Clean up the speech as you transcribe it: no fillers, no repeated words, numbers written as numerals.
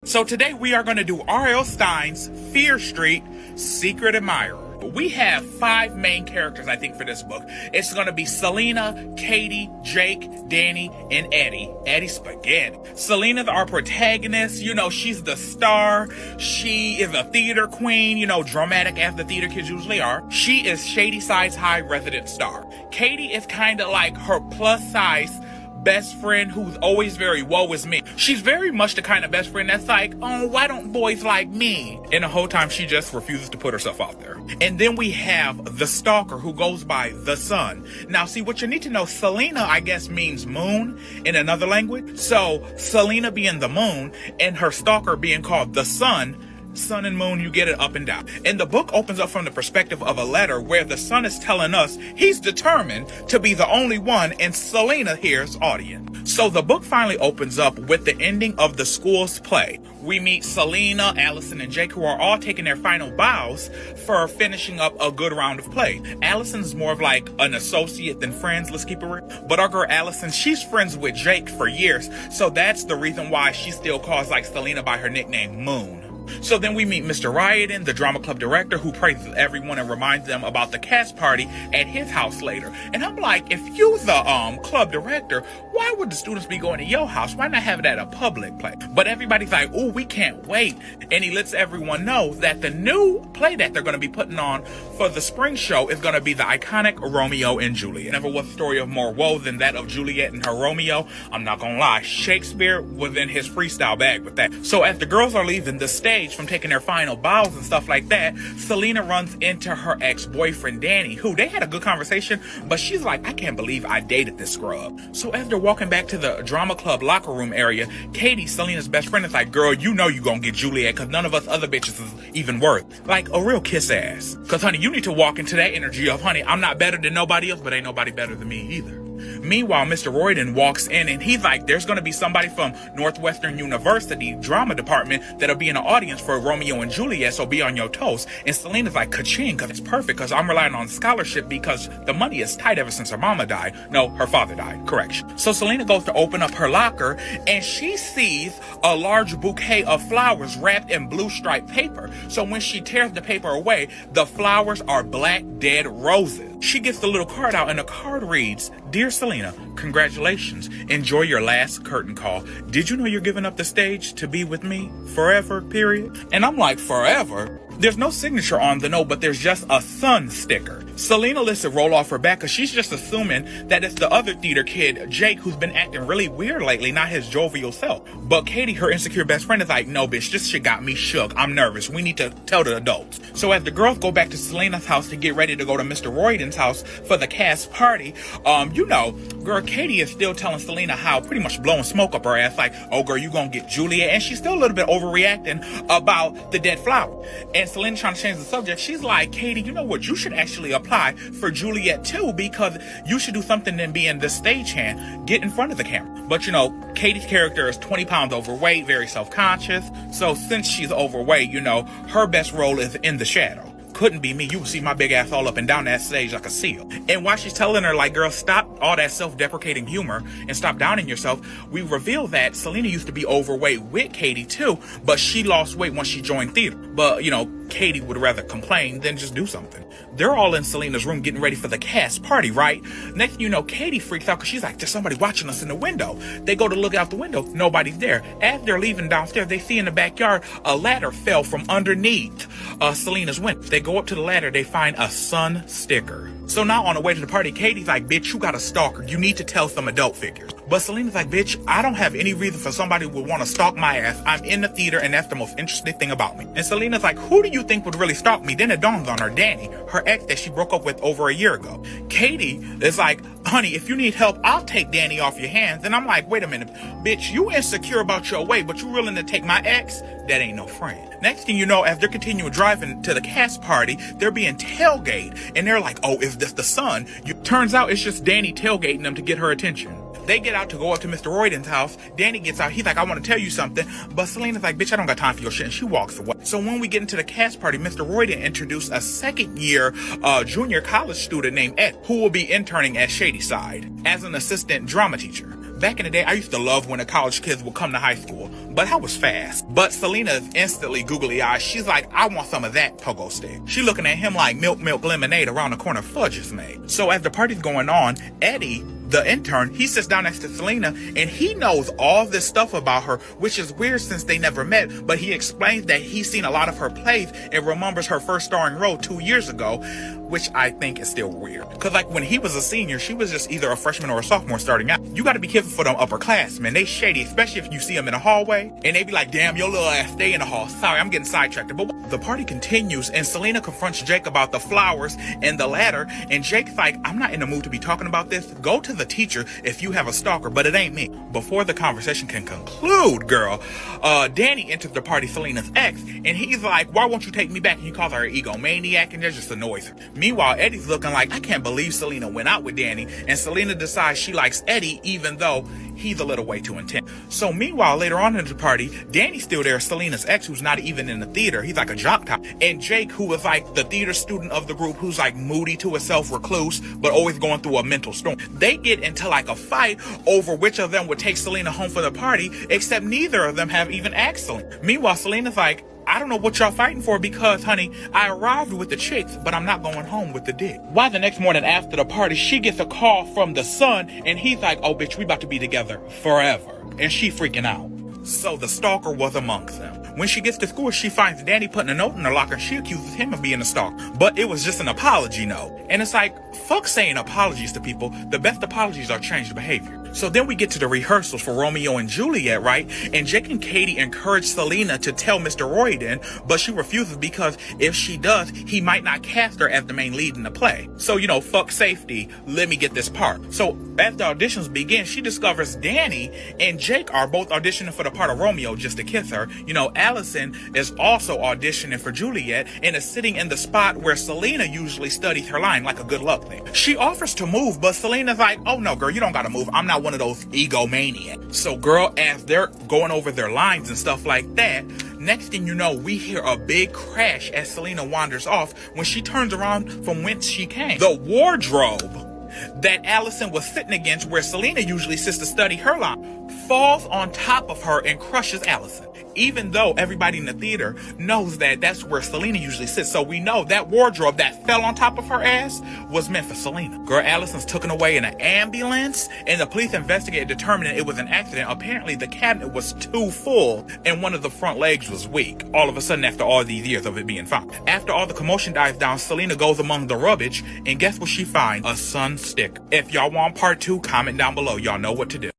So today we are going to do R.L. Stine's Fear Street Secret Admirer. We have 5 main characters, I think, for this book. It's going to be Selena, Katie, Jake, Danny, and Eddie. Eddie Spaghetti. Selena's our protagonist. You know, she's the star. She is a theater queen, you know, dramatic as the theater kids usually are. She is Shady Sides High resident star. Katie is kind of like her plus size best friend who's always very woe is me. She's very much the kind of best friend that's like, oh, why don't boys like me? And the whole time she just refuses to put herself out there. And then we have the stalker who goes by the sun. Now, see, what you need to know, Selena, I guess, means moon in another language. So Selena being the moon and her stalker being called the sun. Sun and moon, you get it up and down. And the book opens up from the perspective of a letter where the sun is telling us he's determined to be the only one in Selena here's audience. So the book finally opens up with the ending of the school's play. We meet Selena, Allison, and Jake, who are all taking their final bows for finishing up a good round of play. Allison's more of like an associate than friends, let's keep it real. But our girl Allison, she's friends with Jake for years, so that's the reason why she still calls like Selena by her nickname Moon. So then we meet Mr. Riordan, the drama club director, who praises everyone and reminds them about the cast party at his house later. And I'm like, if you the club director, why would the students be going to your house? Why not have it at a public play? But everybody's like, oh, we can't wait. And he lets everyone know that the new play that they're going to be putting on for the spring show is going to be the iconic Romeo and Juliet. Never was a story of more woe than that of Juliet and her Romeo. I'm not going to lie, Shakespeare was in his freestyle bag with that. So as the girls are leaving the stage from taking their final bows and stuff like that, Selena runs into her ex-boyfriend Danny, who they had a good conversation, but she's like, I can't believe I dated this scrub. So as they're walking back to the drama club locker room area, Katie, Selena's best friend, is like, girl, you know you gonna get Juliet because none of us other bitches is even worth like a real kiss ass. Because honey, you need to walk into that energy of, honey, I'm not better than nobody else, but ain't nobody better than me either. Meanwhile, Mr. Riordan walks in and he's like, there's going to be somebody from Northwestern University drama department that'll be in the audience for Romeo and Juliet, so be on your toes. And Selena's like, ka-ching, because it's perfect, because I'm relying on scholarship because the money is tight ever since her mama died. No, her father died. Correction. So Selena goes to open up her locker and she sees a large bouquet of flowers wrapped in blue striped paper. So when she tears the paper away, the flowers are black dead roses. She gets the little card out and the card reads, Dear Selena, congratulations. Enjoy your last curtain call. Did you know you're giving up the stage to be with me forever, period? And I'm like, forever? There's no signature on the note, but there's just a sun sticker. Selena lets it roll off her back because she's just assuming that it's the other theater kid, Jake, who's been acting really weird lately, not his jovial self. But Katie, her insecure best friend, is like, no, bitch, this shit got me shook. I'm nervous. We need to tell the adults. So as the girls go back to Selena's house to get ready to go to Mr. Riordan's house for the cast party, you know, girl, Katie is still telling Selena how pretty much blowing smoke up her ass, like, oh, girl, you gonna get Juliet. And she's still a little bit overreacting about the dead flower. And Selena trying to change the subject. She's like, Katie, you know what? You should actually apply for Juliet too, because you should do something than being the stagehand. Get in front of the camera. But you know, Katie's character is 20 pounds overweight, very self-conscious. So since she's overweight, you know, her best role is in the shadow. Couldn't be me. You would see my big ass all up and down that stage like a seal. And while she's telling her, like, girl, stop all that self-deprecating humor and stop downing yourself, we reveal that Selena used to be overweight with Katie too, but she lost weight once she joined theater. But, you know, Katie would rather complain than just do something. They're all in Selena's room getting ready for the cast party, right? Next thing you know, Katie freaks out because she's like, there's somebody watching us in the window. They go to look out the window. Nobody's there. As they're leaving downstairs, they see in the backyard a ladder fell from underneath Selena's window. They go up to the ladder. They find a sun sticker. So now on the way to the party, Katie's like, bitch, you got a stalker. You need to tell some adult figures. But Selena's like, bitch, I don't have any reason for somebody who would want to stalk my ass. I'm in the theater and that's the most interesting thing about me. And Selena's like, who do you think would really stalk me? Then it dawns on her, Danny, her ex that she broke up with over a year ago. Katie is like, honey, if you need help, I'll take Danny off your hands. And I'm like, wait a minute, bitch, you insecure about your weight, but you willing to take my ex? That ain't no friend. Next thing you know, as they're continuing driving to the cast party, they're being tailgated. And they're like, oh, is this the son? Turns out it's just Danny tailgating them to get her attention. They get out to go up to Mr. Riordan's house. Danny gets out. He's like, I want to tell you something. But Selena's like, bitch, I don't got time for your shit. And she walks away. So when we get into the cast party, Mr. Riordan introduced a second-year junior college student named Ed, who will be interning at Shady Side as an assistant drama teacher. Back in the day, I used to love when the college kids would come to high school, but I was fast. But Selena is instantly googly eyed. She's like, I want some of that pogo stick. She looking at him like milk lemonade around the corner fudge is made. So as the party's going on, Eddie, the intern, he sits down next to Selena and he knows all this stuff about her, which is weird since they never met, but he explains that he's seen a lot of her plays and remembers her first starring role 2 years ago, which I think is still weird. Cause like when he was a senior, she was just either a freshman or a sophomore starting out. You gotta be careful for them upperclassmen. They shady, especially if you see them in the hallway and they be like, damn, your little ass stay in the hall. Sorry, I'm getting sidetracked. But the party continues and Selena confronts Jake about the flowers and the ladder, and Jake's like, I'm not in the mood to be talking about this. Go to the teacher if you have a stalker, but it ain't me. Before the conversation can conclude, girl, Danny enters the party, Selena's ex, and he's like, why won't you take me back? And he calls her an egomaniac, and that just annoys her. Meanwhile, Eddie's looking like, I can't believe Selena went out with Danny, and Selena decides she likes Eddie even though he's a little way too intense. So meanwhile, later on in the party, Danny's still there, Selena's ex, who's not even in the theater. He's like a jock top. And Jake, who was like the theater student of the group, who's like moody to himself, recluse, but always going through a mental storm. They get into like a fight over which of them would take Selena home for the party, except neither of them have even asked Selena. Meanwhile, Selena's like, I don't know what y'all fighting for because, honey, I arrived with the chicks, but I'm not going home with the dick. Why the next morning after the party, she gets a call from the son, and he's like, oh, bitch, we about to be together forever. And she freaking out. So the stalker was amongst them. When she gets to school, she finds Danny putting a note in her locker, and she accuses him of being a stalker. But it was just an apology note. And it's like, fuck saying apologies to people. The best apologies are changed behavior. So then we get to the rehearsals for Romeo and Juliet, right? And Jake and Katie encourage Selena to tell Mr. Royden, but she refuses because if she does, he might not cast her as the main lead in the play. So, you know, fuck safety, let me get this part. So as the auditions begin, she discovers Danny and Jake are both auditioning for the part of Romeo just to kiss her. You know, Allison is also auditioning for Juliet and is sitting in the spot where Selena usually studies her line, like a good luck thing. She offers to move, but Selena's like, oh no, girl, you don't gotta move. I'm not one of those egomaniacs. So girl, as they're going over their lines and stuff like that, next thing you know, we hear a big crash as Selena wanders off when she turns around from whence she came. The wardrobe that Allison was sitting against, where Selena usually sits to study her line, falls on top of her and crushes Allison. Even though everybody in the theater knows that that's where Selena usually sits. So we know that wardrobe that fell on top of her ass was meant for Selena. Girl, Allison's taken away in an ambulance, and the police investigated, determining it was an accident. Apparently the cabinet was too full and one of the front legs was weak. All of a sudden, after all these years of it being found. After all the commotion dies down, Selena goes among the rubbish, and guess what she finds? A sun sticker. If y'all want part 2, comment down below. Y'all know what to do.